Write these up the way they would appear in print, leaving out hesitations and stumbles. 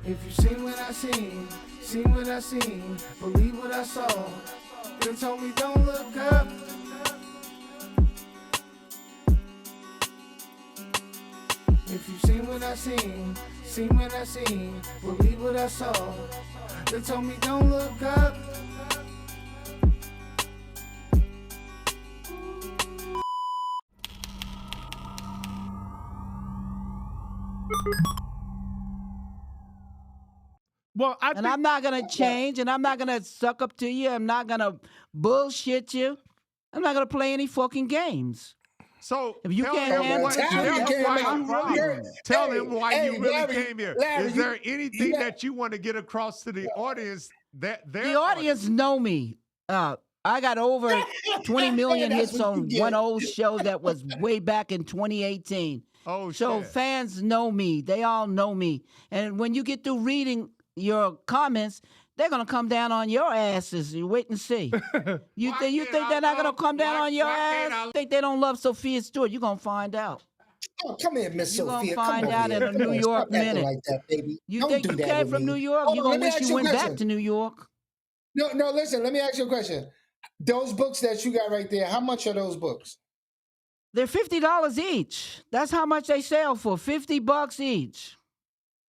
If you seen what I seen what I seen, believe what I saw, then told me don't look up. If you seen what I seen what I seen, believe what I saw, they told me don't look up. Well, I'm not gonna change, and I'm not gonna suck up to you. I'm not gonna bullshit you. I'm not gonna play any fucking games. So if you can't handle tell him why you really came here. Larry, is there anything that you want to get across to the audience? The audience know me. I got over 20 million hits on one old show that was way back in 2018. Oh, so shit. Fans know me. They all know me. And when you get through reading your comments, they're gonna come down on your asses. You wait and see. You think they're not gonna come down on your ass? Think they don't love Sophia Stewart? You're gonna find out. Oh, come here, Miss Sophia. You're gonna find out in a New York minute. Like that, baby. You think you came from New York? You're gonna wish you went back to New York. No, listen, let me ask you a question. Those books that you got right there, how much are those books? They're $50 each. That's how much they sell for, $50 each.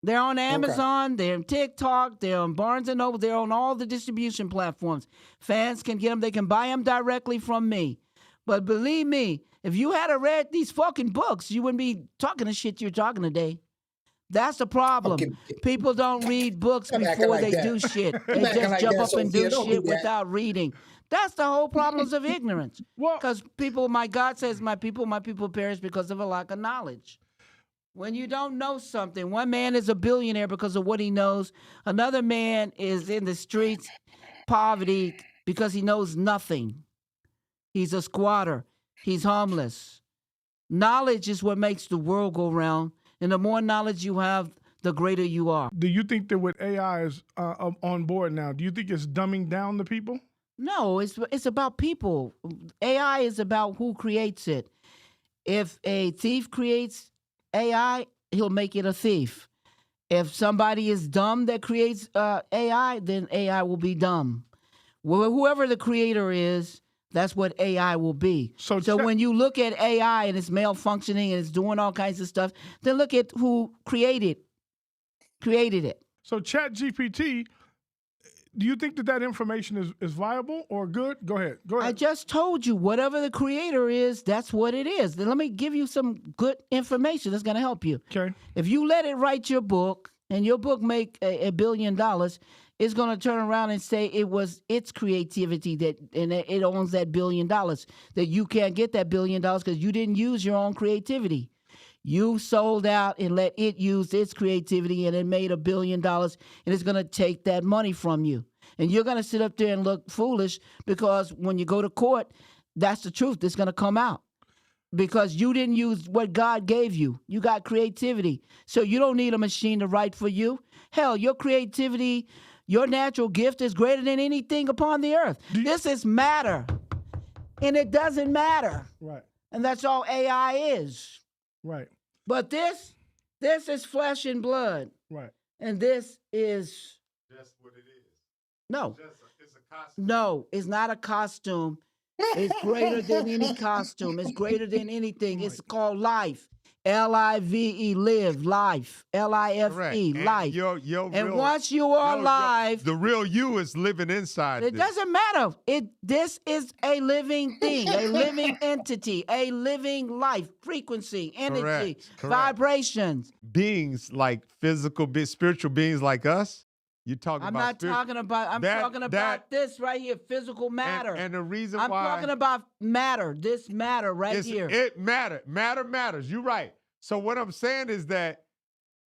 They're on Amazon, they're on TikTok, they're on Barnes & Noble, they're on all the distribution platforms. Fans can get them, they can buy them directly from me. But believe me, if you had read these fucking books, you wouldn't be talking the shit you're talking today. That's the problem. People don't read books before they do shit. They just jump up and do shit without reading. That's the whole problems of ignorance. Because people, my God says, my people perish because of a lack of knowledge. When you don't know something, one man is a billionaire because of what he knows. Another man is in the streets, poverty, because he knows nothing. He's a squatter. He's homeless. Knowledge is what makes the world go round. And the more knowledge you have, the greater you are. Do you think that with AI is on board now, do you think it's dumbing down the people? No, it's about people. AI is about who creates it. If a thief creates AI, he'll make it a thief. If somebody is dumb that creates AI, then AI will be dumb. Well, whoever the creator is, that's what AI will be. So when you look at AI and it's malfunctioning and it's doing all kinds of stuff, then look at who created it. So ChatGPT, do you think that information is viable or good? Go ahead. I just told you, whatever the creator is, that's what it is. Then let me give you some good information that's going to help you. Okay. If you let it write your book and your book make $1 billion, it's going to turn around and say it was its creativity and it owns that $1 billion, that you can't get that $1 billion because you didn't use your own creativity. You sold out and let it use its creativity and it made $1 billion and it's going to take that money from you. And you're going to sit up there and look foolish because when you go to court, that's the truth that's going to come out. Because you didn't use what God gave you. You got creativity. So you don't need a machine to write for you. Hell, your creativity, your natural gift is greater than anything upon the earth. This is matter. And it doesn't matter. Right. And that's all AI is. Right. But this is flesh and blood. Right. And this is... That's what it is. No. It's a costume. No, it's not a costume. It's greater than any costume. It's greater than anything. It's called life. L-I-V-E, live, life. L-I-F-E, life. And once you are alive... The real you is living inside It doesn't matter. This is a living thing, a living entity, a living life, frequency, energy, vibrations. Beings like spiritual beings like us. You talking about? I'm talking about this right here, physical matter. And the reason I'm talking about matter, this matter here. It matters. You're right. So what I'm saying is that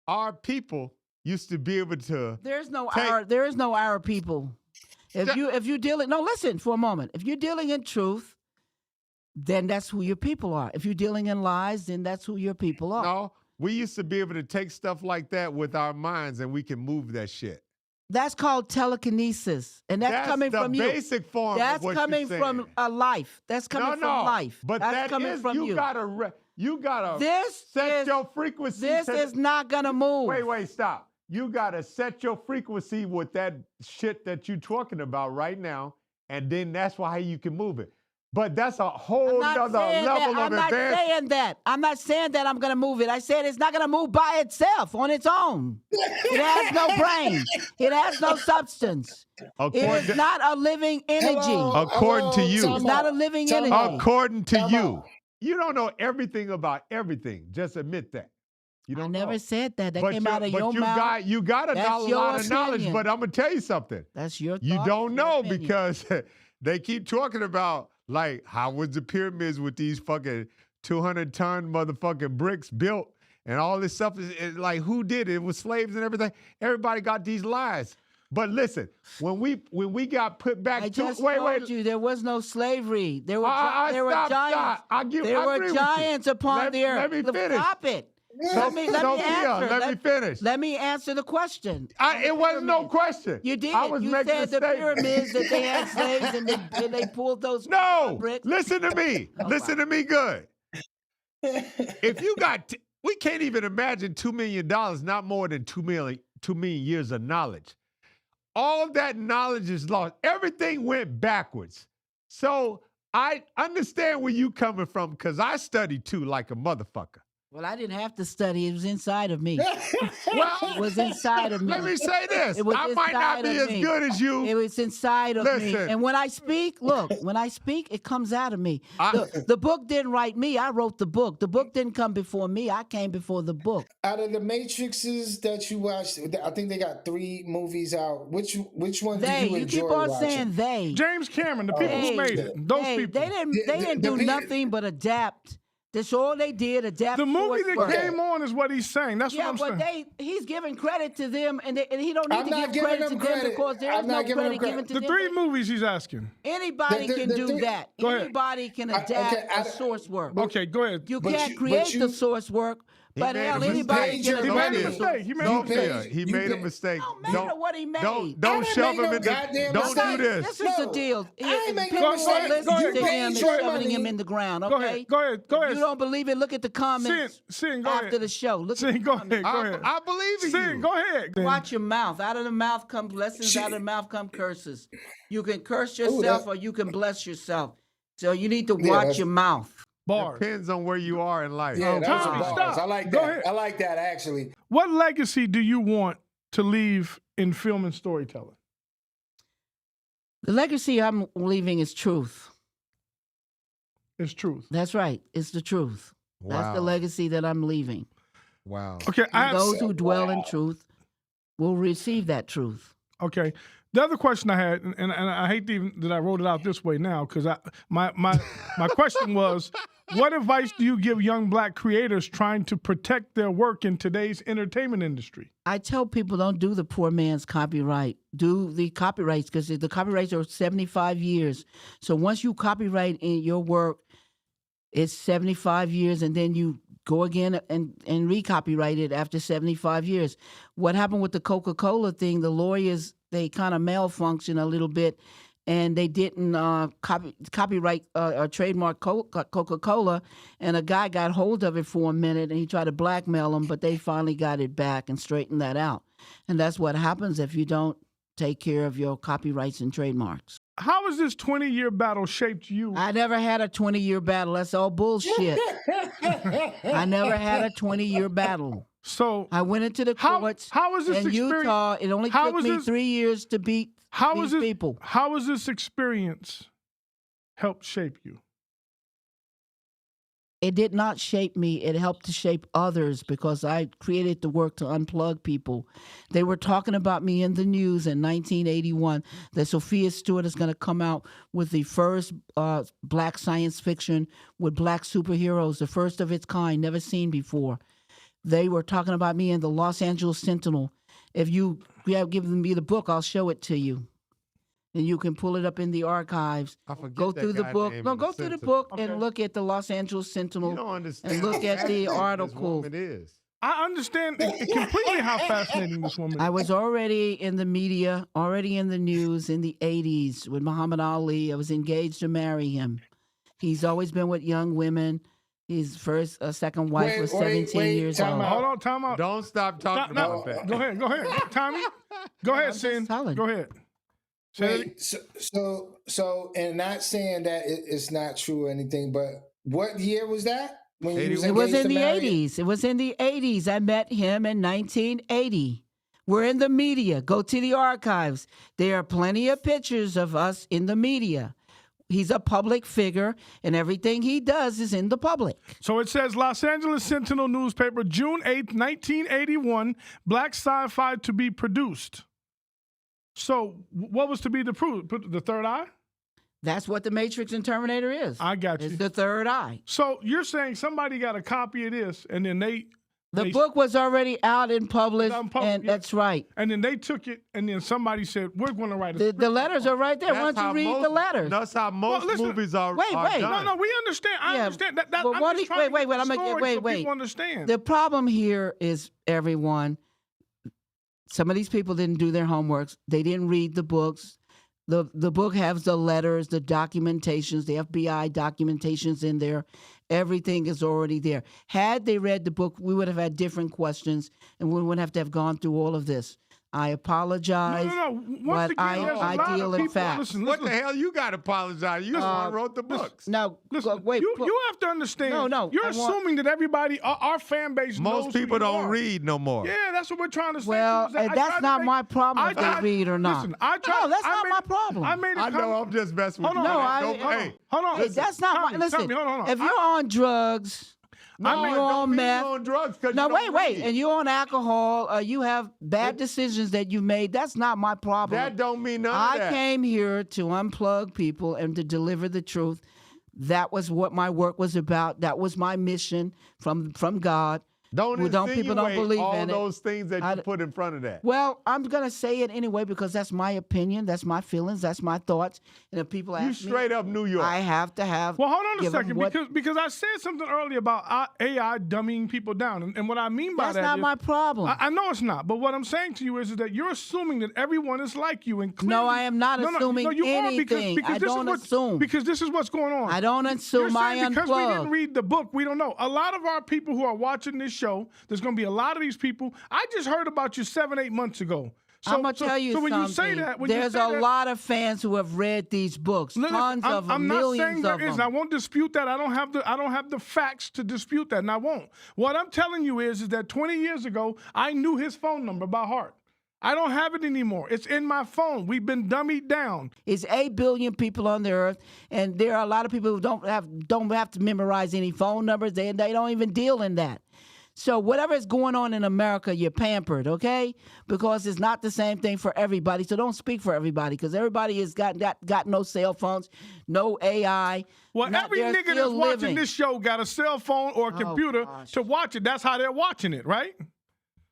our people used to be able to. There is no our people. If you dealing, no, listen for a moment. If you're dealing in truth, then that's who your people are. If you're dealing in lies, then that's who your people are. No, we used to be able to take stuff like that with our minds, and we can move that shit. That's called telekinesis, and that's coming from you. That's the basic form. That's of what coming you're from a life. That's coming from life. But that's coming from you. You gotta set your frequency. This is not gonna move. Wait, stop. You got to set your frequency with that shit that you're talking about right now, and then that's why you can move it. But that's a whole nother level of advance. I'm not saying that. I'm not saying that I'm going to move it. I said it's not going to move by itself on its own. It has no brain. It has no substance. It is not a living energy. According to you. It's not a living energy. According to you. You don't know everything about everything. Just admit that. You don't I never know. said that. That came out of your mouth. You got a lot of knowledge, but I'm going to tell you something. That's your thought. You don't know because they keep talking about, like, how was the pyramids with these fucking 200-ton motherfucking bricks built and all this stuff? Is like, who did it? It was slaves and everything. Everybody got these lies. But listen, when we got put back I just told you there was no slavery. There were giants. There were giants upon the earth. Let me finish. Stop it. Let me finish. Let me answer the question. It wasn't no question. You did. You said the pyramids that they had slaves and they pulled those bricks. Listen to me. Listen to me good. If you got, we can't even imagine $2 million, not more than 2 million years of knowledge. All that knowledge is lost. Everything went backwards. So I understand where you coming from because I studied too like a motherfucker. Well, I didn't have to study. It was inside of me. It was inside of me. Let me say this. I might not be as good as you. It was inside of me. And when I speak, it comes out of me. The book didn't write me. I wrote the book. The book didn't come before me. I came before the book. Out of the Matrixes that you watched, I think they got 3 movies out. Which one do you enjoy You keep on watching? saying they. James Cameron, the people who made it. Those people. They didn't do nothing but adapt. That's all they did, adapt. The movie that came on is what he's saying. That's what I'm saying. Yeah, but he's giving credit to them, and he don't need to give credit to them because there is no credit given to them. The 3 movies he's asking. Anybody can do that. Anybody can adapt a source work. Okay, go ahead. You can't create the source work, but hell, anybody can adapt the source. He made a mistake. No matter what he made. Don't shove him in the. Don't do this. This is the deal. People listen to him and shoving him in the ground. Okay. Go ahead. You don't believe it? Look at the comments after the show. Look at the comments. Go ahead. I believe in you. Go ahead. Watch your mouth. Out of the mouth come blessings. Out of the mouth come curses. You can curse yourself or you can bless yourself. So you need to watch your mouth. Bars. Depends on where you are in life. Yeah, that's Tommy, bars. stop. I like Go that. ahead. I like that, actually. What legacy do you want to leave in film and storytelling? The legacy I'm leaving is truth. It's truth. That's right. It's the truth. Wow. That's the legacy that I'm leaving. Wow. Okay. Those who dwell in truth will receive that truth. Okay. The other question I had, and I hate that I wrote it out this way now, because my question was, what advice do you give young Black creators trying to protect their work in today's entertainment industry? I tell people don't do the poor man's copyright. Do the copyrights, because the copyrights are 75 years. So once you copyright in your work, it's 75 years, and then you go again and recopyright it after 75 years. What happened with the Coca-Cola thing, the lawyers, they kind of malfunction a little bit, and they didn't copyright or trademark Coca-Cola, and a guy got hold of it for a minute, and he tried to blackmail him, but they finally got it back and straightened that out. And that's what happens if you don't take care of your copyrights and trademarks. How has this 20-year battle shaped you? I never had a 20-year battle. That's all bullshit. I never had a 20-year battle. So I went into the courts how is this in Utah. It only took me 3 years to beat these people. How has this experience helped shape you? It did not shape me. It helped to shape others because I created the work to unplug people. They were talking about me in the news in 1981 that Sophia Stewart is going to come out with the first Black science fiction with Black superheroes, the first of its kind, never seen before. They were talking about me in the Los Angeles Sentinel. If you have given me the book, I'll show it to you. And you can pull it up in the archives. Go through the book. No, go through the book and look at the Los Angeles Sentinel. You don't understand. And look at the article. It is. I understand completely how fascinating this woman is. I was already in the media, already in the news in the 80s with Muhammad Ali. I was engaged to marry him. He's always been with young women. His second wife was 17 years time old. out. Hold on, time out. Don't stop talking No, about that. Go ahead, Tommy. Go ahead, just Sin. telling. Go ahead. Say it. Wait, so, and not saying that it's not true or anything, but what year was that? When you 81. It was engaged in to the marry? 80s. It was in the 80s. I met him in 1980. We're in the media. Go to the archives. There are plenty of pictures of us in the media. He's a public figure, and everything he does is in the public. So it says Los Angeles Sentinel newspaper, June 8th, 1981, black sci-fi to be produced. So what was to be the third eye? That's what the Matrix and Terminator is. I got you. It's the third eye. So you're saying somebody got a copy of this, and then they book was already out in public, Out in public, and yeah. that's right. and then they took it, and then somebody said, "We're going to write a The script." letters are right there. Why That's don't how you read most- the letters? That's how most listen, movies are. wait. are No, done. No, we understand. I Yeah, understand that. but I'm what just do you- trying to wait, get wait, the I'm gonna- story wait, so wait. people understand. The problem here is, everyone, some of these people didn't do their homeworks. They didn't read the books. The book has the letters, the documentations, the FBI documentations in there. Everything is already there. Had they read the book, we would have had different questions, and we wouldn't have to have gone through all of this. I apologize. No. Once but again, there's a I lot deal of in people. facts. Listen, What the hell you got to apologize? You just one wrote the books. Now, Listen, wait. you have to understand. No, You're I want- assuming that everybody, our fan base, knows Most who people you don't are. read no more. Yeah, that's what we're trying to say. Well, is that I that's tried to not make- my problem I if they tried- read or not. Listen, I tried. No, that's I not made- my problem. I made a I know comment. I'm just messing with Hold you. on. No, Don't- I- hey, Hold on. Hey, that's not Tommy, my. Listen, Tommy, hold on. if you're on drugs, no, you're it don't on mean meth. you're on drugs 'cause No, you don't wait, read. and you're on alcohol, you have bad decisions that you made. That's not my problem. That don't mean none of I that. came here to unplug people and to deliver the truth. That was what my work was about. That was my mission from God. Don't Well, people don't insinuate believe all in it. those things that I- you put in front of that. Well, I'm gonna say it anyway because that's my opinion, that's my feelings, that's my thoughts. And if people You ask straight up New me, York. I have to have. Well, hold on a give 'em second, what- because I said something earlier about AI dumbing people down, and what I mean by that's that not is- my problem. I know it's not, but what I'm saying to you is that you're assuming that everyone is like you, and clearly, No, I am not assuming you are anything. I this is don't what- assume. because this is what's going on. I don't assume. You're I saying because we didn't unplug. read the book, we don't know. A lot of our people who are watching this show, there's going to be a lot of these people. I just heard about you 7-8 months ago. I'm gonna tell you so when something. you say that, There's a lot of fans who have read these books. Listen, Tons of them, I'm not saying millions there of isn't. them. I won't dispute that. I don't have the facts to dispute that, and I won't. What I'm telling you is that 20 years ago, I knew his phone number by heart. I don't have it anymore. It's in my phone. We've been dummied down. It's 8 billion people on the earth, and there are a lot of people who don't have to memorize any phone numbers. They don't even deal in that. So whatever is going on in America, you're pampered, okay? Because it's not the same thing for everybody. So don't speak for everybody, because everybody has got no cell phones, no AI. Well, every they're nigga still that's watching living. this show got a cell phone or a Oh, computer gosh. to watch it. That's how they're watching it, right?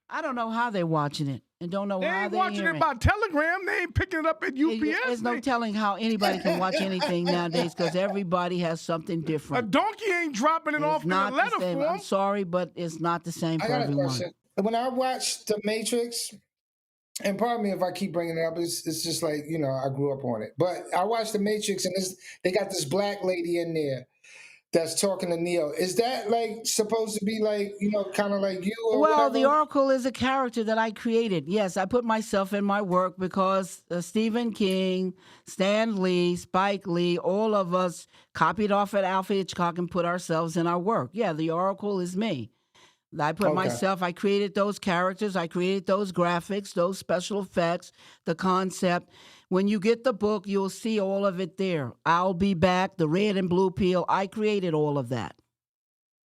I don't know how they're watching it, and don't know They how ain't they're watching hearing it by Telegram. They ain't picking it up at UPS. There's no They- telling how anybody can watch anything nowadays, because everybody has something a different. donkey ain't dropping it It's off in a not the letter same. form. I'm sorry, but it's not the same I for got a everyone. question. When I watched The Matrix, and pardon me if I keep bringing it up, it's just like, I grew up on it. But I watched The Matrix, and they got this black lady in there that's talking to Neo. Is that like supposed to be like, kind of like you or Well, whatever? the Oracle is a character that I created. Yes, I put myself in my work because Stephen King, Stan Lee, Spike Lee, all of us copied off at Alfred Hitchcock and put ourselves in our work. Yeah, the Oracle is me. I put Okay. I created those characters, I created those graphics, those special effects, the concept. When you get the book, you'll see all of it there. I'll be back, the red and blue peel. I created all of that.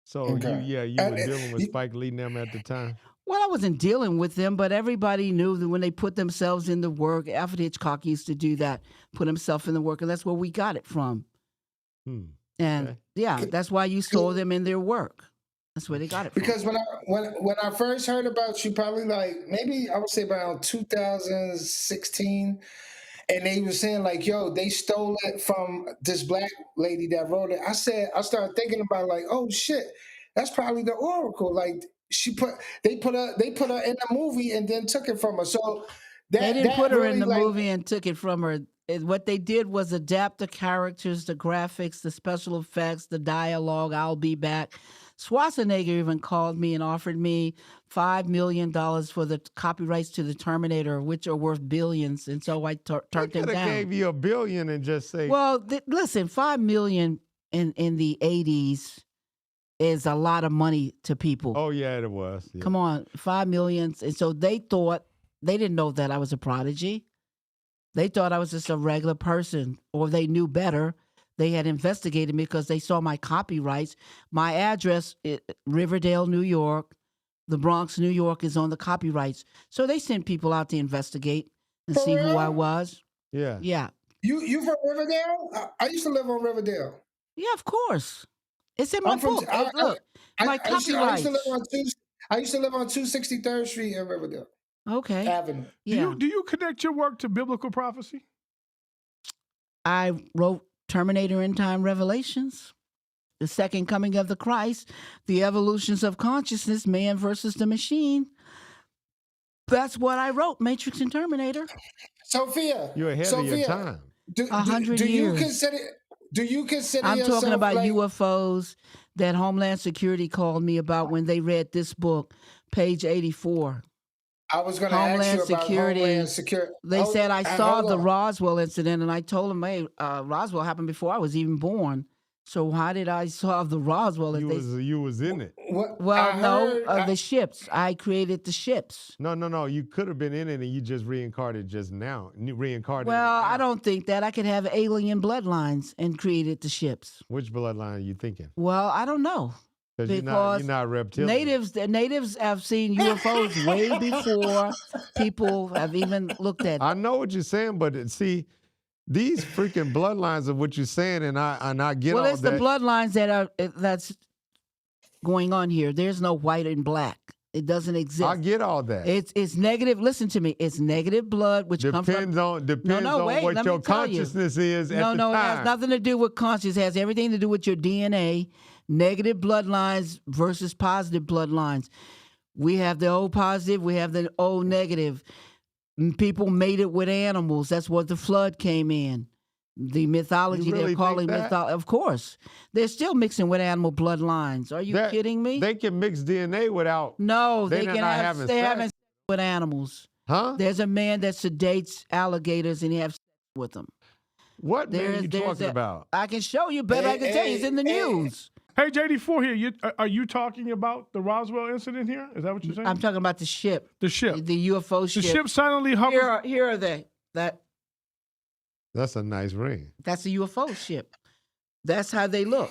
So Okay. you were dealing with Spike Lee and them at the time. Well, I wasn't dealing with them, but everybody knew that when they put themselves in the work, Alfred Hitchcock used to do that, put himself in the work, and that's where we got it from. And Okay. yeah, that's why you saw them in their work. That's where they got it from. Because when I first heard about you, probably like maybe I would say around 2016, and they were saying like, "Yo, they stole it from this black lady that wrote it." I started thinking about like, "Oh shit, that's probably the Oracle." Like they put her in the movie and then took it from her. So They didn't put her in the really, movie and took it from her. What they did was adapt the characters, the graphics, the special effects, the dialogue. I'll be back. Schwarzenegger even called me and offered me $5 million for the copyrights to the Terminator, which are worth billions. And so I turned him Could have down. gave you $1 billion and just say, Well, listen, $5 million in the 80s is a lot of money to people. oh yeah, it was. Yeah. Come on, $5 million. And so they didn't know that I was a prodigy. They thought I was just a regular person, or they knew better. They had investigated me because they saw my copyrights. My address, Riverdale, New York. The Bronx, New York is on the copyrights. So they sent people out to investigate and For see who real? I was. Yeah. Yeah. You from Riverdale? I used to live on Riverdale. Yeah, of course. It's in my I'm from- book. I- Look, my I used to copyrights. I used to live on 263rd Street in Riverdale Okay. Avenue. Yeah. Do you connect your work to biblical prophecy? I wrote Terminator End Time Revelations, the second coming of the Christ, the evolutions of consciousness, man versus the machine. That's what I wrote, Matrix and Terminator. Sophia, You're ahead of your time. 100 do you years. consider? Do you consider? I'm yourself talking about like, UFOs that Homeland Security called me about when they read this book, page 84. I was going to ask Homeland you about Security. Homeland Security. They said I saw hold the on. Roswell incident, and I told them, hey, Roswell happened before I was even born. So how did I solve the Roswell? If You was in it. What- well, I no, heard- the ships. I created the ships. No. You could have been in it and you just reincarnated just now. Reincarnated. Well, now. I don't think that. I could have alien bloodlines and created the ships. Which bloodline are you thinking? Well, I don't know. Because you're Because not reptilian. The natives have seen UFOs way before people have even looked at. I know what you're saying, but see, these freaking bloodlines of what you're saying, and I get Well, all it's that. the bloodlines that's going on here. There's no white and black. It doesn't exist. I get all that. It's negative. Listen to me. It's negative blood, which comes from. Depends on wait, what let your me tell you. consciousness is at No, the it time. has nothing to do with conscience. It has everything to do with your DNA. Negative bloodlines versus positive bloodlines. We have the O positive. We have the O negative. People made it with animals. That's what the flood came in. The mythology You really they're calling think that? mythology. Of course, they're still mixing with animal bloodlines. Are you kidding me? They can mix DNA without, No, They're they not can have. having They sex. haven't sex with animals. huh? There's a man that sedates alligators and he has sex with them. What man are you talking a- about? I can show you, but I can tell you, it's in the news. Hey, JD4 here. Are you talking about the Roswell incident here? Is that what you're saying? I'm talking about the ship, the ship. the UFO The ship. ship silently hovers. Here are they. That's a nice ring. That's a UFO ship. That's how they look.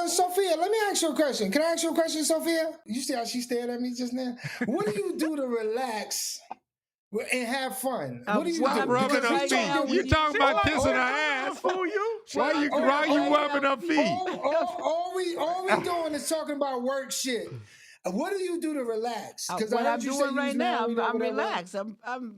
Sophia, let me ask you a question. Can I ask you a question, Sophia? You see how she stared at me just now? What do you do to relax and have fun? What do you well, do? I'm Rubbing Because her right now feet. we- You talking about She kissing her like, ass? fool you? Why you rubbing her feet? All we doing is talking about work shit. What do you do to relax? Because What I'm doing right now, I'm relaxed.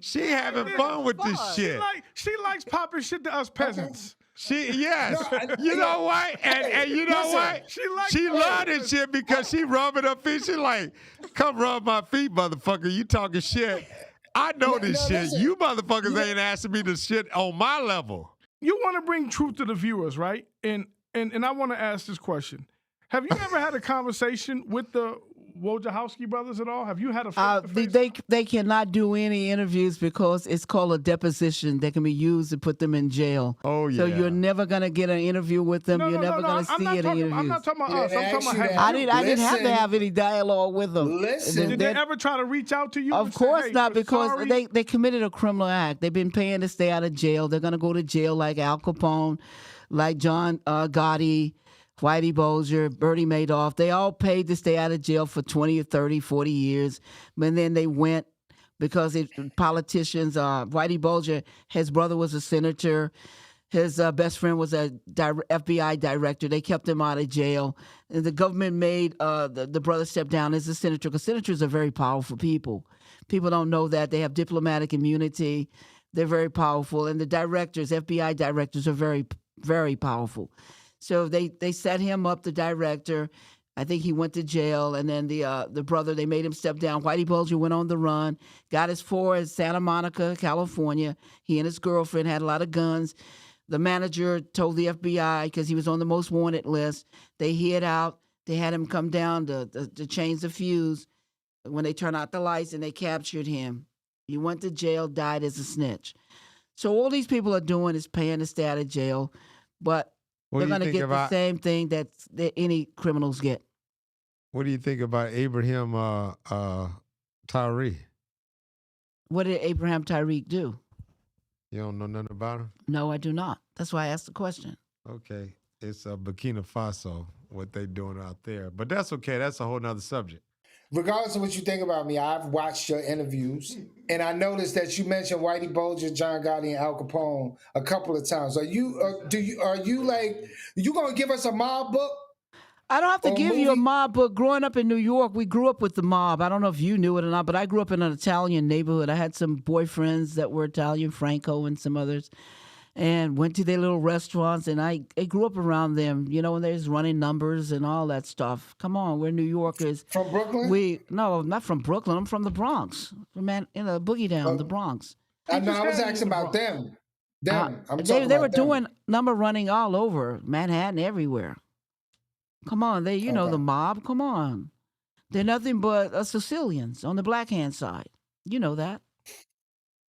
She having fun with this shit. She likes popping shit to us peasants. Yes. No, You know what? And you know listen, what? she likes love this shit because she rubbing her feet. She like, come rub my feet, motherfucker. You talking shit. I know this no, shit. listen. You motherfuckers ain't asking me this shit on my level. You want to bring truth to the viewers, right? And I want to ask this question: have you ever had a conversation with the Wachowski brothers at all? Have you had a face-to-face? they cannot do any interviews because it's called a deposition that can be used to put them in jail. Oh, So yeah. you're never gonna get an interview with them. You're never gonna see any interviews. I'm not talking about us. I'm Yeah, talking about actually, have I didn't have to Listen. have any dialogue with them. Listen. Did they ever try to reach out to you? Of and say, course hey, not, we're because sorry? they committed a criminal act. They've been paying to stay out of jail. They're going to go to jail like Al Capone, like John Gotti, Whitey Bulger, Bertie Madoff. They all paid to stay out of jail for 20 or 30, 40 years. And then they went because politicians, Whitey Bulger, his brother was a senator. His best friend was a FBI director. They kept him out of jail. And the government made the brother step down as a senator because senators are very powerful people. People don't know that. They have diplomatic immunity. They're very powerful. And the directors, FBI directors, are very, very powerful. So they set him up, the director. I think he went to jail, and then the brother, they made him step down. Whitey Bulger went on the run, got his four in Santa Monica, California. He and his girlfriend had a lot of guns. The manager told the FBI, because he was on the most wanted list, they hid out. They had him come down to change the fuse when they turned out the lights, and they captured him. He went to jail, died as a snitch. So all these people are doing is paying to stay out of jail, but they're going to get the same thing that any criminals get. What do you think about Abraham Tyree? What did Abraham Tariq do? You don't know nothing about him? No, I do not. That's why I asked the question. Okay. It's Burkina Faso, what they doing out there. But that's okay. That's a whole nother subject. Regardless of what you think about me, I've watched your interviews, and I noticed that you mentioned Whitey Bulger, John Gotti, and Al Capone a couple of times. Are you gonna give us a mob book? I don't have to give you a mob book. Growing up in New York, we grew up with the mob. I don't know if you knew it or not, but I grew up in an Italian neighborhood. I had some boyfriends that were Italian, Franco and some others, and went to their little restaurants, and I grew up around them, when there's running numbers and all that stuff. Come on, we're New Yorkers. From Brooklyn? No, not from Brooklyn. I'm from the Bronx. From Boogie Down, the Bronx. I know. I was asking about them. They were doing number running all over Manhattan, everywhere. Come on, the mob. Come on, they're nothing but Sicilians on the black hand side. You know that.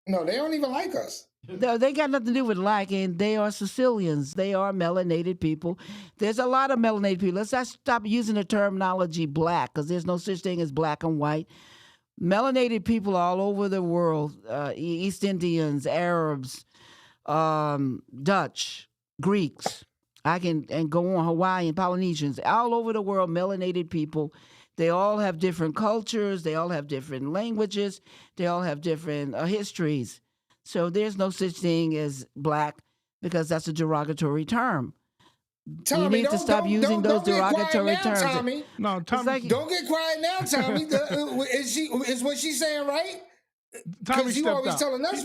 No, they don't even like us. They got nothing to do with liking. They are Sicilians. They are melanated people. There's a lot of melanated people. Let's not stop using the terminology black, because there's no such thing as black and white. Melanated people all over the world, East Indians, Arabs, Dutch, Greeks, and go on, Hawaiian, Polynesians, all over the world, melanated people. They all have different cultures. They all have different languages. They all have different histories. So there's no such thing as black, because that's a derogatory term. Tommy, you need to stop using those derogatory terms. Tommy. No, Tommy. Don't get quiet now, Tommy. Is what she's saying right? Tommy you always telling us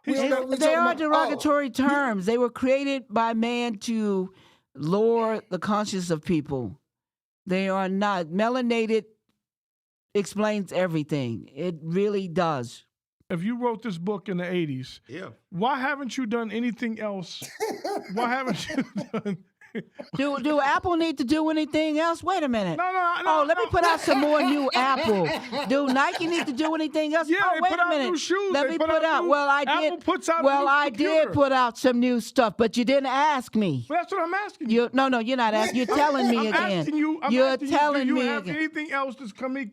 they are derogatory terms. They were created by man to lower the conscience of people. They are not. Melanated explains everything. It really does. If you wrote this book in the 80s, why haven't you done anything else? Why haven't you done... Do Apple need to do anything else? Wait a minute. No. Let me put out some more new Apple. Do Nike need to do anything else? Yeah, wait put a out minute. new shoes. Let me put out. Well, I did. Apple puts out well, a new I did put out some new stuff, but you didn't ask me. Well, that's what I'm asking you. No, you're not asking. You're telling me I'm again. Asking you, you're telling me. Do you me have again. anything else that's going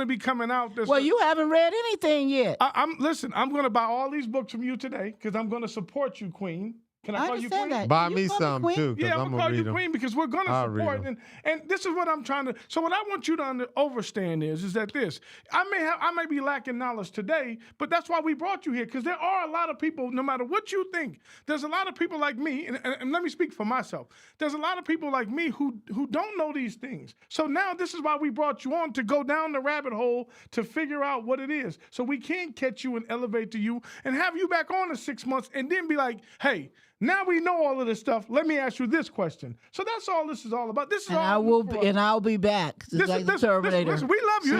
to be coming out? Well, you haven't read anything yet. Listen. I'm going to buy all these books from you today, because I'm going to support you, Queen. Can I call you Queen? That. Buy you me some too, because I'm I'm gonna call read you them. Queen, because we're gonna support. And this is what I'm trying to. So what I want you to understand is that I may be lacking knowledge today, but that's why we brought you here, because there are a lot of people. No matter what you think, there's a lot of people like me, and let me speak for myself. There's a lot of people like me who don't know these things. So now this is why we brought you on, to go down the rabbit hole to figure out what it is. So we can't catch you and elevate to you and have you back on in 6 months and then be like, hey. Now we know all of this stuff. Let me ask you this question. So that's all this is all about. This is and all. I'll be back. Like the Terminator. Listen, we love you.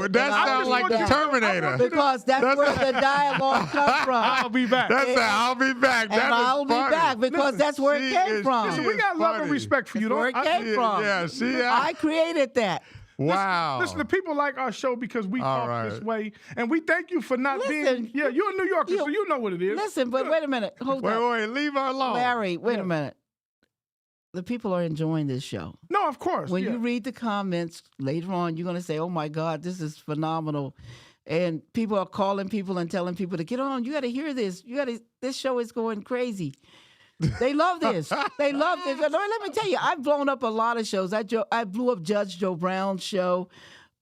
That sounds like the Terminator. Because that's where the dialogue comes from. I'll be back. I'll be back. And I'll be back, because that's where it came from. Listen, we got love and respect for you. That's where it came from. Yeah, I created that. Wow. Listen, the people like our show because we talk this way, and we thank you for not being. Yeah, you're a New Yorker, so you know what it is. Listen, but wait a minute. Hold on. Wait, leave her alone. Larry, wait a minute. The people are enjoying this show. No, of course. When you read the comments later on, you're going to say, oh my God, this is phenomenal. And people are calling people and telling people to get on. You got to hear this. This show is going crazy. They love this. They love this. Let me tell you, I've blown up a lot of shows. I blew up Judge Joe Brown's show,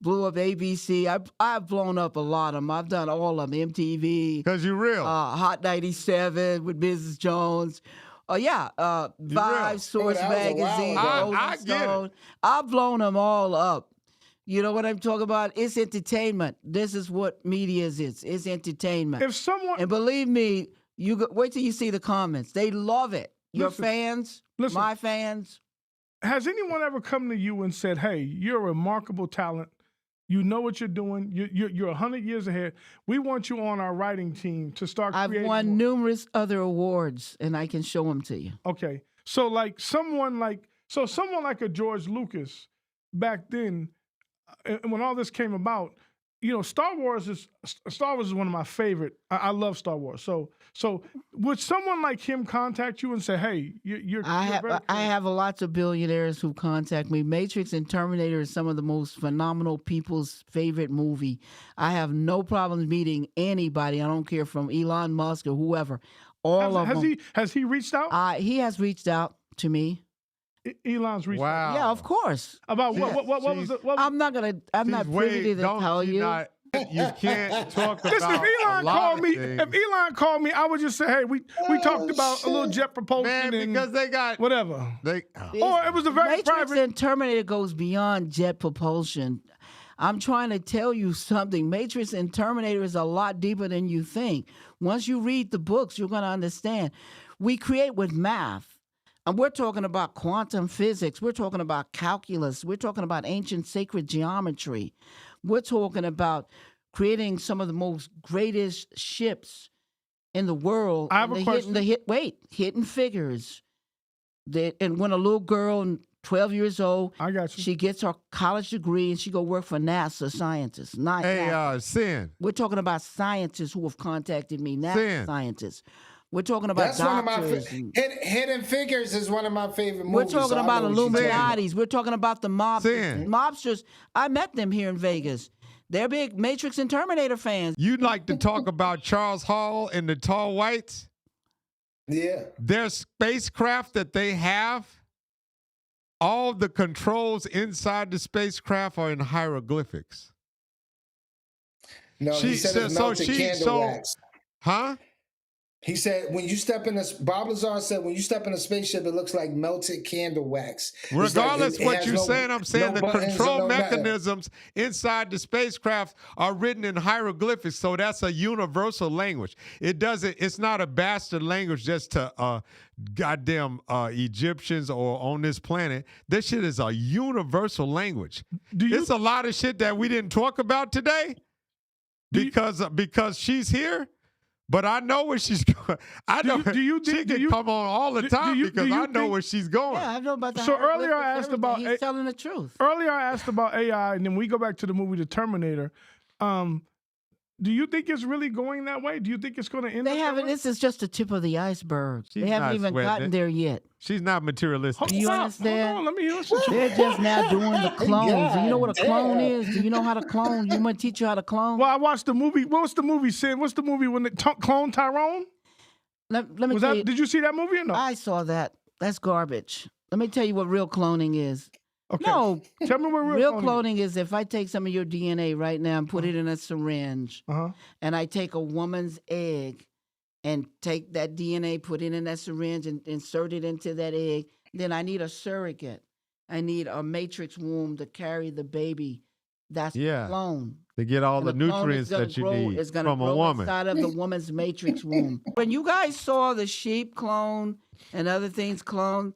blew up ABC. I've blown up a lot of them. I've done all of them. MTV. Because you're real. Hot 97 with Mrs. Jones. Vibe, Source Magazine, Rolling Stone. I've blown them all up. You know what I'm talking about? It's entertainment. This is what media is. It's entertainment. And believe me, wait till you see the comments. They love it. Your fans, my fans. has anyone ever come to you and said, "Hey, you're a remarkable talent. You know what you're doing. You're 100 years ahead. We want you on our writing team to start I've creating." won numerous other awards, and I can show them to you. Okay, so someone like a George Lucas back then, and when all this came about, Star Wars is one of my favorite. I love Star Wars. So would someone like him contact you and say, "Hey, you're I have lots of billionaires who contact me. Matrix and Terminator is some of the most phenomenal people's favorite movie. I have no problems meeting anybody. I don't care, from Elon Musk or whoever. All of them. Has he reached out? He has reached out to me. Elon's reached out. Wow. Yeah, of course. About what was it? I'm not privy to tell you. You can't talk about. Listen, if Elon called me, things. I would just say, "Hey, we talked about a little jet propulsion Man, and because they got whatever." Or it was a very Matrix private. and Terminator goes beyond jet propulsion. I'm trying to tell you something. Matrix and Terminator is a lot deeper than you think. Once you read the books, you're going to understand. We create with math. And we're talking about quantum physics. We're talking about calculus. We're talking about ancient sacred geometry. We're talking about creating some of the most greatest ships in the world. I have a question. Hidden figures. And when a little girl, 12 years old, I got you. she gets her college degree and she go work for NASA scientists. Not Hey, NASA. Sin. We're talking about scientists who have contacted me, NASA Sin. scientists. We're talking about That's one of my doctors. Hidden Figures is one of my favorite We're movies. talking so I about know what you're talking Illuminatis. We're talking about the mobsters. Sin. Mobsters, I met them here in Vegas. They're big Matrix and Terminator fans. You'd like to talk about Charles Hall and the Tall Whites? Yeah. Their spacecraft that they have, all the controls inside the spacecraft are in hieroglyphics. No, he said it's melted candle wax. Huh? He said, when you step in Bob Lazar said, when you step in a spaceship, it looks like melted candle wax. Regardless what you're saying, I'm saying the control nothing. mechanisms inside the spacecraft are written in hieroglyphics, so that's a universal language. It's not a bastard language just to goddamn Egyptians or on this planet. This shit is a universal language. It's a lot of shit that we didn't talk about today because she's here. But I know where she's going. I know she can come on all the time because I know where she's going. Yeah, I know about that. So earlier I asked about he's telling the truth. Earlier I asked about AI, and then we go back to the movie The Terminator. Do you think it's really going that way? Do you think it's going to end? They haven't. This is just the tip of the iceberg. They haven't even gotten there yet. She's not materialistic. Do you understand? Hold on, let me listen. They're just now doing the clones. Do you know what a clone is? Do you know how to clone? You want to teach you how to clone? Well, I watched the movie. What's the movie, Sid? What's the movie when they clone Tyrone? Let me tell you. Did you see that movie or no? I saw that. That's garbage. Let me tell you what real cloning is. Okay. No. Tell me what real cloning is. If I take some of your DNA right now and put it in a syringe, and I take a woman's egg and take that DNA, put it in that syringe and insert it into that egg, then I need a surrogate. I need a matrix womb to carry the baby. That's the clone. To get all the nutrients that you need from a woman. Inside of the woman's matrix womb. When you guys saw the sheep clone and other things clone,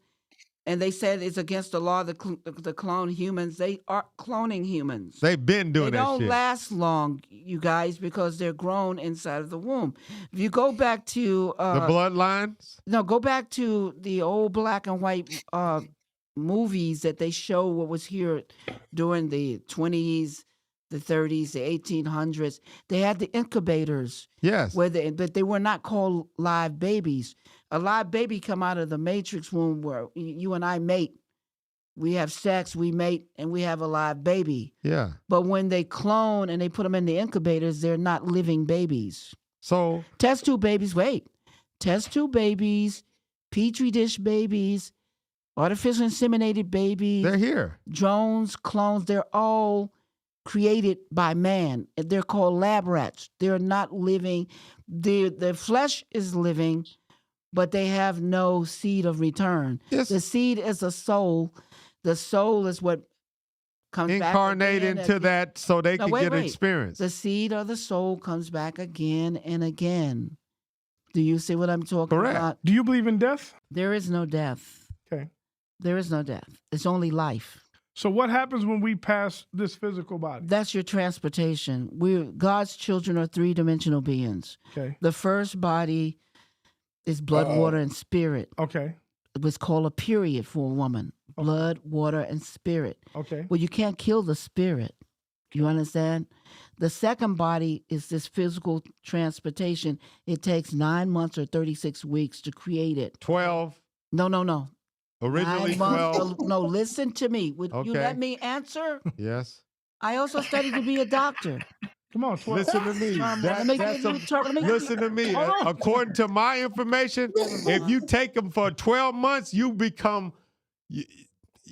and they said it's against the law to clone humans, they are cloning humans. They've been doing that shit. They don't last long, you guys, because they're grown inside of the womb. If you go back to... the bloodlines? No, go back to the old black and white movies that they show what was here during the 20s, the 30s, the 1800s. They had the incubators. Yes. But they were not called live babies. A live baby come out of the matrix womb where you and I mate. We have sex, we mate, and we have a live baby. Yeah. But when they clone and they put them in the incubators, they're not living babies. So test tube babies, petri dish babies, artificial inseminated babies. They're here. Drones, clones, they're all created by man. They're called lab rats. They're not living. Their flesh is living, but they have no seed of return. Yes. The seed is a soul. The soul is what comes incarnate back into that so they can get experience. The seed of the soul comes back again and again. Do you see what I'm talking about? Do you believe in death? There is no death. Okay. There is no death. It's only life. So what happens when we pass this physical body? That's your transportation. God's children are three-dimensional beings. Okay. The first body is blood, water, and spirit. Okay. It was called a period for a woman. Blood, water, and spirit. Okay. Well, you can't kill the spirit. You understand? The second body is this physical transportation. It takes 9 months or 36 weeks to create it. 12. No. Originally 9 months. 12. No, listen to me. Would you Okay. let me answer? Yes. I also studied to be a doctor. Come on, 12. Listen to me. Let me give you a term. Let me give Listen to me. Hold on. According to my information, if you take them for 12 months, you become.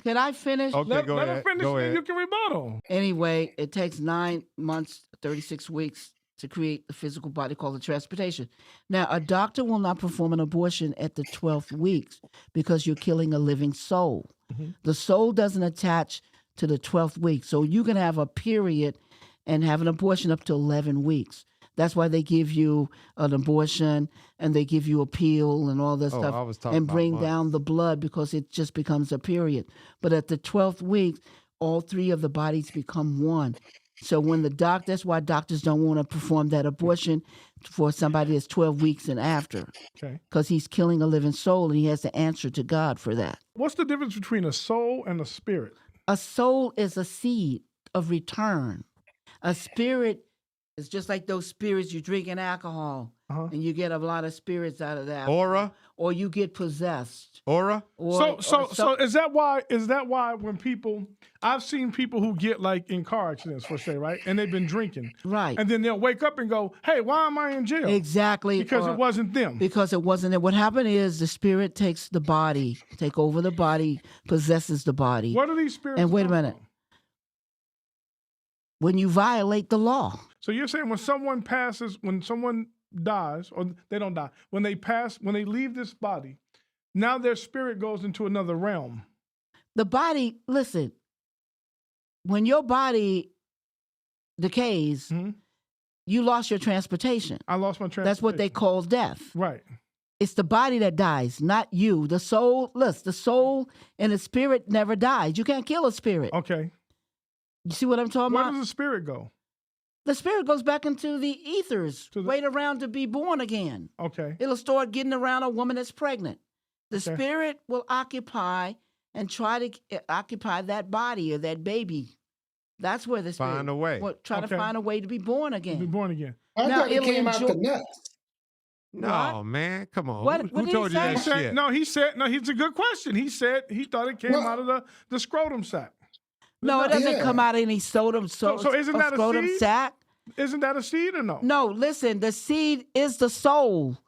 Can I finish? Okay, Let go her ahead. finish Go and ahead. you can rebuttal. Anyway, it takes 9 months, 36 weeks to create the physical body called the transportation. Now, a doctor will not perform an abortion at the 12th weeks because you're killing a living soul. Mm-hmm. The soul doesn't attach to the 12th week. So you can have a period and have an abortion up to 11 weeks. That's why they give you an abortion and they give you a pill and all this Oh, stuff I was talking and about bring months. down the blood because it just becomes a period. But at the 12th week, all three of the bodies become one. So when that's why doctors don't want to perform that abortion for somebody that's 12 weeks and after, Okay. because he's killing a living soul and he has to answer to God for that. What's the difference between a soul and a spirit? A soul is a seed of return. A spirit is just like those spirits you drink in alcohol, Uh-huh. and you get a lot of spirits out of that. Aura? Or you get possessed. Aura? Or, So is that why when people, I've seen people who get like in car accidents, for say, right, and they've been drinking, right. and then they'll wake up and go, "Hey, why am I in jail?" Exactly. Because or- it wasn't them. Because it wasn't it. What happened is the spirit takes the body, take over the body, possesses the body. What are these spirits? And wait a come minute. from? When you violate the law. So you're saying when someone dies, or they don't die, when they leave this body, now their spirit goes into another realm. The body, listen, when your body decays, Mhm. you lost your transportation. I lost my transportation. That's what they call death. Right. It's the body that dies, not you. The soul, listen, the soul and the spirit never dies. You can't kill a spirit. Okay. You see what I'm talking Where about? does the spirit go? The spirit goes back into the ethers, To the- wait around to be born again. Okay. It'll start getting around a woman that's pregnant. The Okay. spirit will occupy and try to occupy that body or that baby. That's where the spirit Find a way. will try Okay. to find a way to be born Be again. born again. I Now, thought it it'll came out enjoy- the nuts. No, man. Come on. What- Who what did told he you say? that shit? No, he said, no, it's a good question. He said he thought it came Well- out of the scrotum sac. No, it doesn't Yeah. come out of any So isn't that a scrotum seed? sac. Isn't that a seed or no? No, listen, the seed is the soul.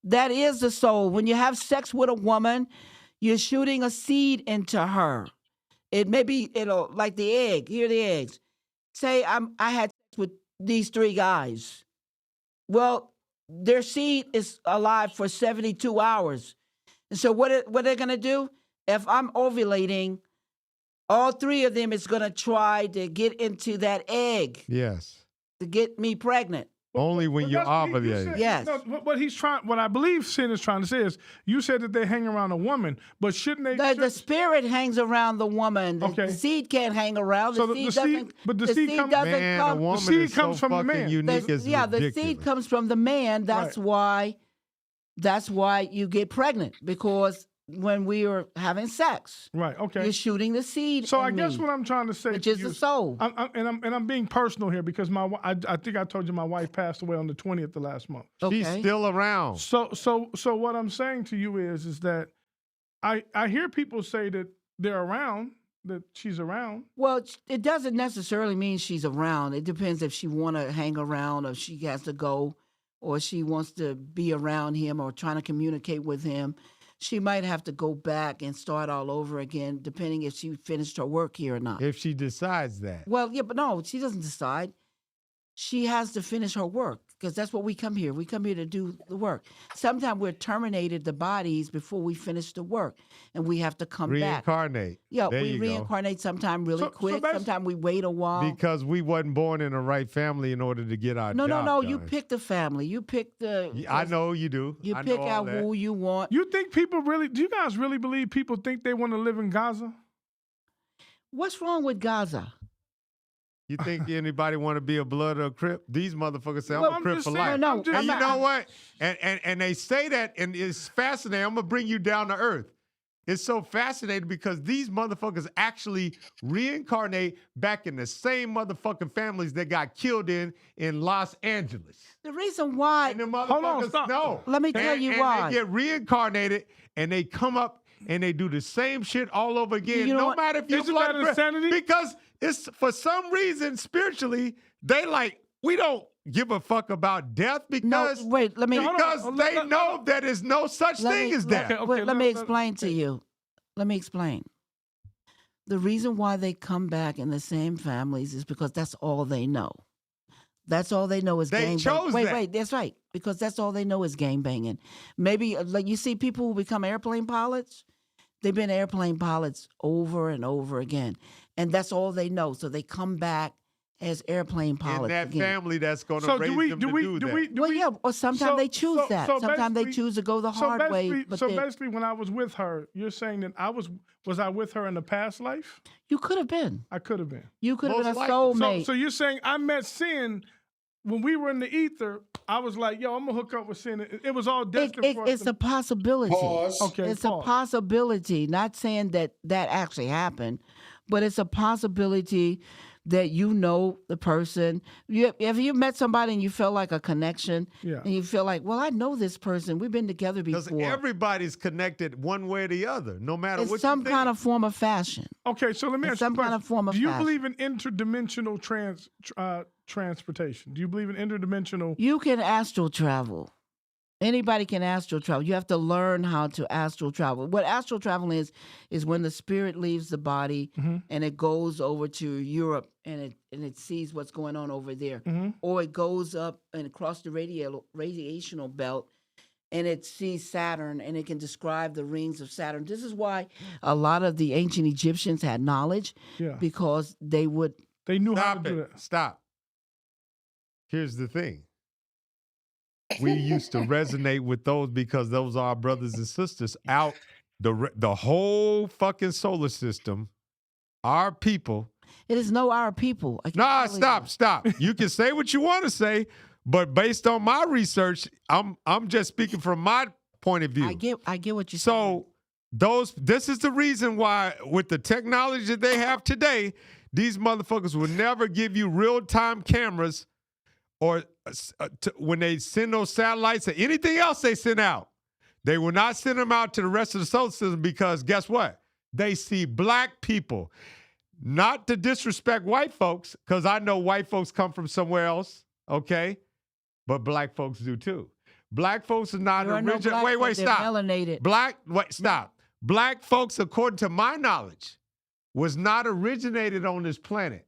That is the soul. When you have sex with a woman, you're shooting a seed into her. It may be, like the egg. Here are the eggs. Say I had sex with these three guys. Well, their seed is alive for 72 hours. And so what they're going to do, if I'm ovulating, all three of them is going to try to get into that egg Yes. to get me pregnant. Only when But you're that's what you ovulating. said. Yes. No, what I believe Sin is trying to say is, you said that they hang around a woman, but shouldn't they? The spirit hangs around the woman. The, Okay. the seed can't hang around. So The the seed seed- doesn't. but the seed comes- doesn't Man, a come. woman seed is comes so from the fucking man. unique. It's the ridiculous. seed comes from the man. That's Right. why you get pregnant, because when we are having sex, Right. Okay. you're shooting the seed. So in I guess me, what I'm trying to say, which to is you the soul. I'm being personal here because I think I told you my wife passed away on the 20th of last month. She's Okay. still around. So what I'm saying to you is that I hear people say that they're around, that she's around. Well, it doesn't necessarily mean she's around. It depends if she want to hang around, or if she has to go, or she wants to be around him, or trying to communicate with him. She might have to go back and start all over again, depending if she finished her work here or not. If she decides that. Well, yeah, but no, she doesn't decide. She has to finish her work. because that's what we come here. We come here to do the work. Sometimes we're terminated the bodies before we finish the work, and we have to come back. Reincarnate. Yeah, There we you go. reincarnate sometimes really quick. Sometimes we wait a while. Because we wasn't born in the right family in order to get our No. job You done. pick the family. You pick the. Yeah, I know you do. You I pick know all out that. who you want. You think people really? Do you guys really believe people think they want to live in Gaza? What's wrong with Gaza? You think anybody want to be a blood or a Crip? These motherfuckers say, Well, I'm a I'm Crip just for saying, life. No, I'm just And you saying- know what? And they say that, and it's fascinating. I'm going to bring you down to earth. It's so fascinating because these motherfuckers actually reincarnate back in the same motherfucking families that got killed in Los Angeles. The reason why. And the on, motherfuckers stop. know. Let me tell you why. They get reincarnated and they come up and they do the same shit all over again. You know No what? matter if you're Isn't blood that or Crip. insanity? Because it's for some reason spiritually, they like, we don't give a fuck about death No, because, wait. Let me. hold on. because they know that there's no such thing as death. Okay, let me explain to you. Let me explain. The reason why they come back in the same families is because that's all they know. That's all they know is They gang chose banging. that. Wait, that's right. Because that's all they know is gang banging. Maybe like you see people who become airplane pilots, they've been airplane pilots over and over again. And that's all they know. So they come back as airplane pilots In that again. family that's going to So raise do we? them Do to we? do Do that. we? Do Well, we? yeah, or sometimes they choose that. Sometimes they basically- choose to go the hard way. But so they- basically, when I was with her, you're saying that was I with her in the past life? you could have been. I could have been. You could have been a Most likely. soulmate. So you're saying I met Sin when we were in the ether. I was like, yo, I'm gonna hook up with Sin. It was all destined for us. It's a possibility. Pause. Okay, It's pause. a possibility. Not saying that actually happened, but it's a possibility that you know the person. Have you met somebody and you felt like a connection? Yeah. And you feel like, well, I know this person. We've been together Because before. everybody's connected one way or the other, no matter what It's some you think. kind of form of fashion. Okay, so let me It's ask you a some kind question. of form of Do you fashion. believe in interdimensional transportation? Do you believe in interdimensional? You can astral travel. Anybody can astral travel. You have to learn how to astral travel. What astral travel is when the spirit leaves the body and it goes over to Europe and it sees what's going on over there. Or it goes up and across the radiational belt and it sees Saturn and it can describe the rings of Saturn. This is why a lot of the ancient Egyptians had knowledge Yeah. because they would. They knew how Stop to do it. that. Stop. Here's the thing. We used to resonate with those because those are our brothers and sisters out the whole fucking solar system. Our people. It is no our people. I can't Nah, believe it. stop. You can say what you want to say, but based on my research, I'm just speaking from my point of view. I get what you're saying. So this is the reason why with the technology that they have today, these motherfuckers will never give you real-time cameras or when they send those satellites or anything else they send out. They will not send them out to the rest of the solar system because guess what? They see black people. Not to disrespect white folks, because I know white folks come from somewhere else, okay? But black folks do too. Black folks are not There are no original. black Wait, folks, they're stop. melanated. Stop. Black folks, according to my knowledge, was not originated on this planet.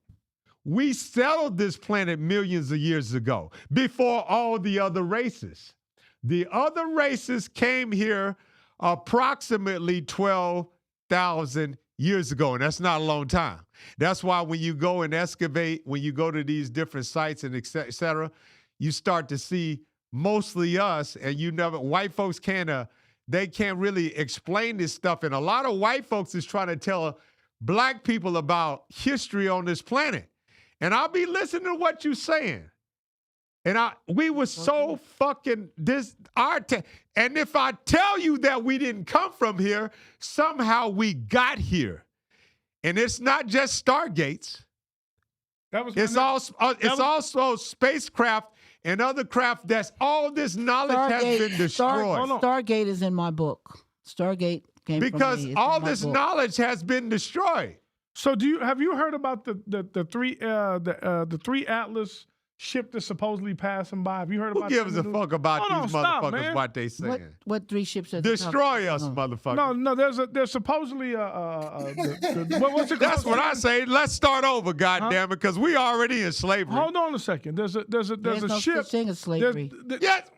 We settled this planet millions of years ago, before all the other races. The other races came here approximately 12,000 years ago, and that's not a long time. That's why when you go and excavate, when you go to these different sites and et cetera, you start to see mostly us, and white folks they can't really explain this stuff. And a lot of white folks is trying to tell black people about history on this planet. And I'll be listening to what you're saying. And we were so fucking and if I tell you that we didn't come from here, somehow we got here. And it's not just stargates. It's also spacecraft and other craft. That's all this knowledge has been destroyed. Stargate is in my book. Stargate came from Because me. It's all in my this book. knowledge has been destroyed. So have you heard about the three atlas ship that's supposedly passing by. Have you heard Who about gives that? a fuck about Hold on, these stop, motherfuckers, man. what they saying? What 3 ships are they Destroy talking us, about? motherfucker. No, there's supposedly what's it called? That's what I say. Let's start over, goddamn it, because we already in slavery. Hold on a second. There's There's a no ship. such thing as slavery. Yes.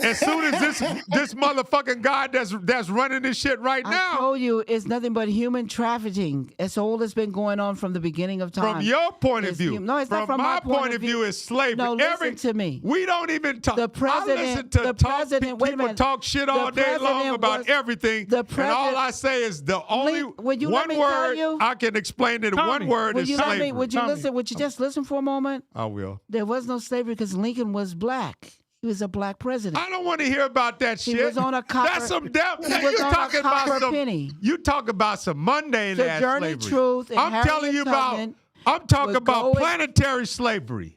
As soon as this motherfucking God that's running this shit right I now, told you it's nothing but human trafficking. It's all that's been going on from the beginning of time. from your point of It's view, no, it's not from my my point of view. is slavery. No, listen to me. We don't even talk. The president- I listen to the president- wait a people minute. talk shit The all day long president about was- everything, the and all president- I say is the only Would you let one me tell word you? I can explain it. Tommy, One word Would is you let slavery. me? Would you Tommy. listen? Would you just listen for a moment? I will. There was no slavery because Lincoln was black. He was a black president. I don't want to hear about that He shit. was on a copper- That's some damn. he You was on a talking about copper some. penny. You talk about some mundane ass Sojourner slavery. Truth and I'm Harriet telling you about. Tubman I'm talking would about go and- planetary slavery.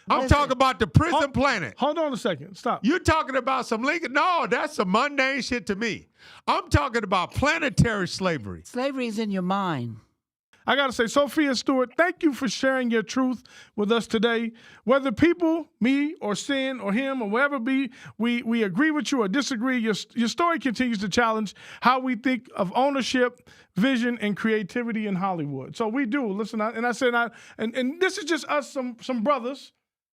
I'm Listen. talking about the prison planet. Hold on a second. Stop. You talking about some Lincoln? No, that's some mundane shit to me. I'm talking about planetary slavery. Slavery is in your mind. I got to say, Sophia Stewart, thank you for sharing your truth with us today. Whether people, me or Sen or him or whoever be, we agree with you or disagree, your story continues to challenge how we think of ownership, vision, and creativity in Hollywood. So we do. Listen, and this is just us, some brothers,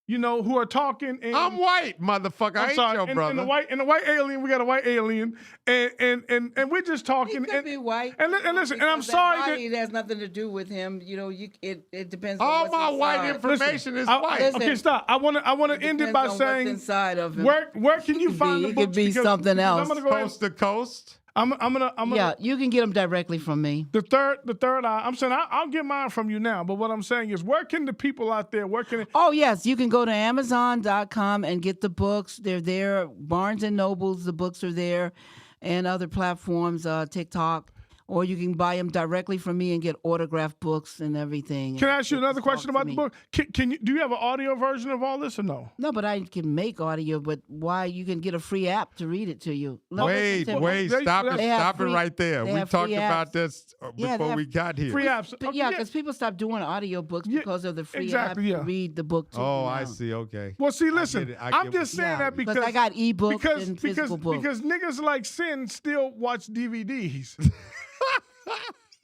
you know, who are talking. And I'm white, motherfucker. I ain't your brother. And the white alien, we got a white alien, and we're just talking. He could be white. And listen, and I'm because sorry that that. body has nothing to do with him. You know, it depends. on All what's my white inside. information is I- white. Listen, okay, stop. I want to end it Depends by on what's saying inside of him. where can you It could find be- the it books? could be Because something else. I'm gonna go ahead. Coast to coast. I'm gonna. Yeah, you can get them directly from me. The third eye. I'm saying I'll get mine from you now. But what I'm saying is, where can the people out there? Where can? Oh, yes. You can go to Amazon.com and get the books. They're there. Barnes and Nobles, the books are there. And other platforms, TikTok. Or you can buy them directly from me and get autographed books and everything. Can I ask you another Talk question to about me. the book? Can you do you have an audio version of all this or no? No, but I can make audio, but why? You can get a free app to read it to you. No, Wait, listen to me. wait, They- stop they it, have stop it free- right there. they We have talked free about apps. this Yeah, before they have- we got here. Free apps. But Okay, yeah, because people stopped doing audiobooks Yeah, because of the free exactly, app yeah. to read the book to Oh, you I now. see. Okay. Well, see, listen, it. I I'm get just what saying Yeah, that because I got ebooks and physical books. because niggas like Sen still watch DVDs.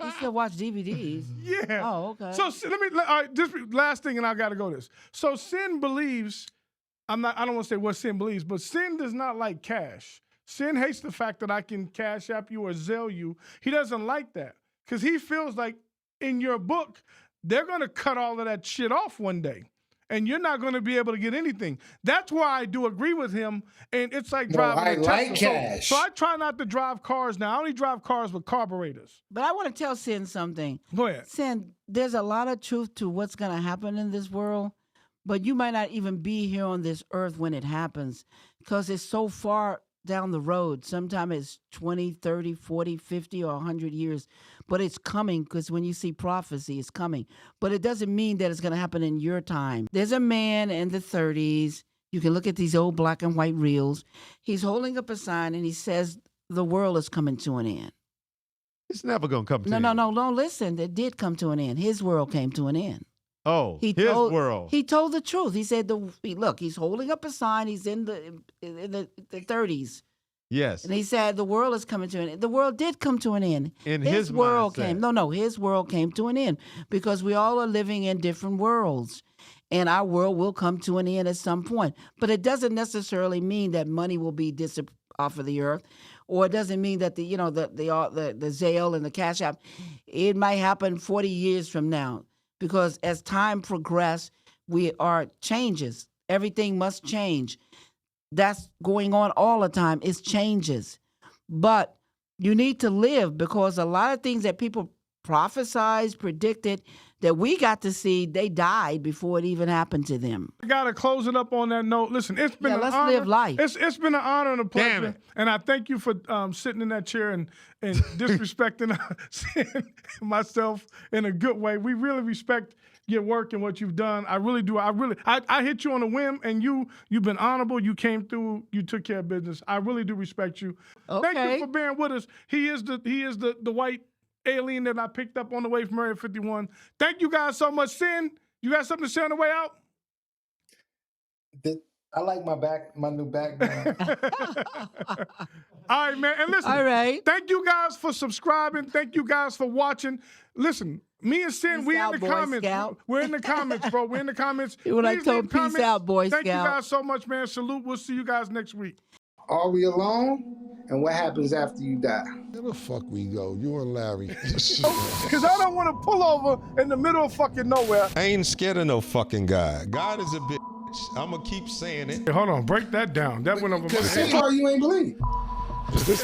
You still watch DVDs? Yeah. Oh, okay. So all right, just last thing, and I gotta go this. So Sen believes, I don't want to say what Sen believes, but Sen does not like cash. Sen hates the fact that I can cash app you or Zelle you. He doesn't like that because he feels like in your book they're gonna cut all of that shit off one day. And you're not going to be able to get anything. That's why I do agree with him. And it's like No, driving I a Tesla. like cash. So I try not to drive cars now. I only drive cars with carburetors. But I want to tell Sin something. Go ahead. Sin, there's a lot of truth to what's going to happen in this world, but you might not even be here on this earth when it happens because it's so far down the road. Sometimes it's 20, 30, 40, 50, or 100 years. But it's coming because when you see prophecy, it's coming. But it doesn't mean that it's going to happen in your time. There's a man in the 30s. You can look at these old black and white reels. He's holding up a sign and he says, the world is coming to an end. It's never gonna come to No, an no, end. no, no, listen. It did come to an end. His world came to an end. Oh, He his told, world. He told the truth. He said, look, he's holding up a sign. He's in the 30s. Yes. And he said, the world is coming to an end. The world did come to an end. In his world mindset. came. No, his world came to an end because we all are living in different worlds. And our world will come to an end at some point. But it doesn't necessarily mean that money will be off of the earth. Or it doesn't mean that the Zelle and the Cash App, it might happen 40 years from now. Because as time progresses, we are changes. Everything must change. That's going on all the time. It's changes. But you need to live because a lot of things that people prophesized, predicted, that we got to see, they died before it even happened to them. I gotta close it up on that note. Listen, it's been an let's honor. live life. It's been an honor and a pleasure. Damn it. And I thank you for sitting in that chair and disrespecting myself in a good way. We really respect your work and what you've done. I really do. I hit you on a whim, and you've been honorable. You came through. You took care of business. I really do respect you. Thank Okay. you for being with us. He is the white alien that I picked up on the way from Area 51. Thank you guys so much. Sen, you got something to say on the way out? I like my new background. All right, man. And listen, All right. thank you guys for subscribing. Thank you guys for watching. Listen, me and Sen, Peace we out, in the Boy comments. Scout. We're in the comments, bro. We're in the comments. When I Please told leave peace comments. out, Boy Thank you Scout. guys so much, man. Salute. We'll see you guys next week. Are we alone? And what happens after you die? Where the fuck we go? You and Larry. Because I don't want to pull over in the middle of fucking nowhere. I ain't scared of no fucking God. God is a bitch. I'm going to keep saying it. Hey, hold on. Break that down. That went over my Because head. so far you ain't believe.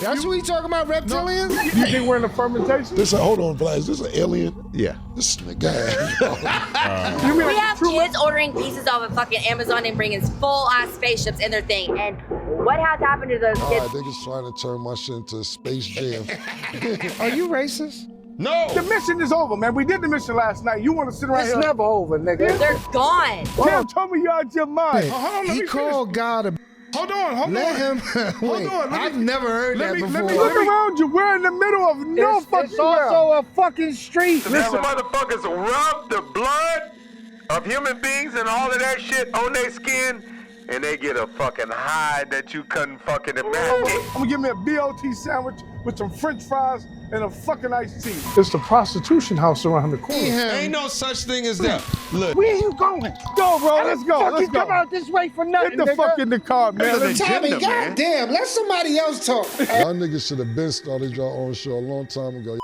That's what you talking about, reptilians? You think we're in the fermentation? Hold on, Vlad. Is this an alien? Yeah. This nigga. You mean We like have true- kids ordering pieces off of fucking Amazon and bringing full-ass spaceships in their thing. And what has happened to those kids? Niggas trying to turn my shit into Space Jam. Are you racist? No. The mission is over, man. We did the mission last night. You want to sit right It's here? never over, nigga. They're gone. Tim told me you're out your mind. Hold on, let He me called God a. finish. Hold on. Let him. Wait, on, let me- I've never heard that before. Let me look around you. We're in the middle of no fucking It's also a fucking street. These motherfuckers rub the blood of human beings and all of that shit on their skin, and they get a fucking high that you couldn't fucking imagine. I'm gonna give me a BLT sandwich with some French fries and a fucking iced tea. It's the prostitution house around the corner. Ain't no such thing as that. Look. Where you going? Go, bro. Let's go. Let's go. Come out this way for nothing. Get the fuck in the car, man. This is Tommy, agenda, man. goddamn, let somebody else talk. Y'all niggas should have been started your own show a long time ago.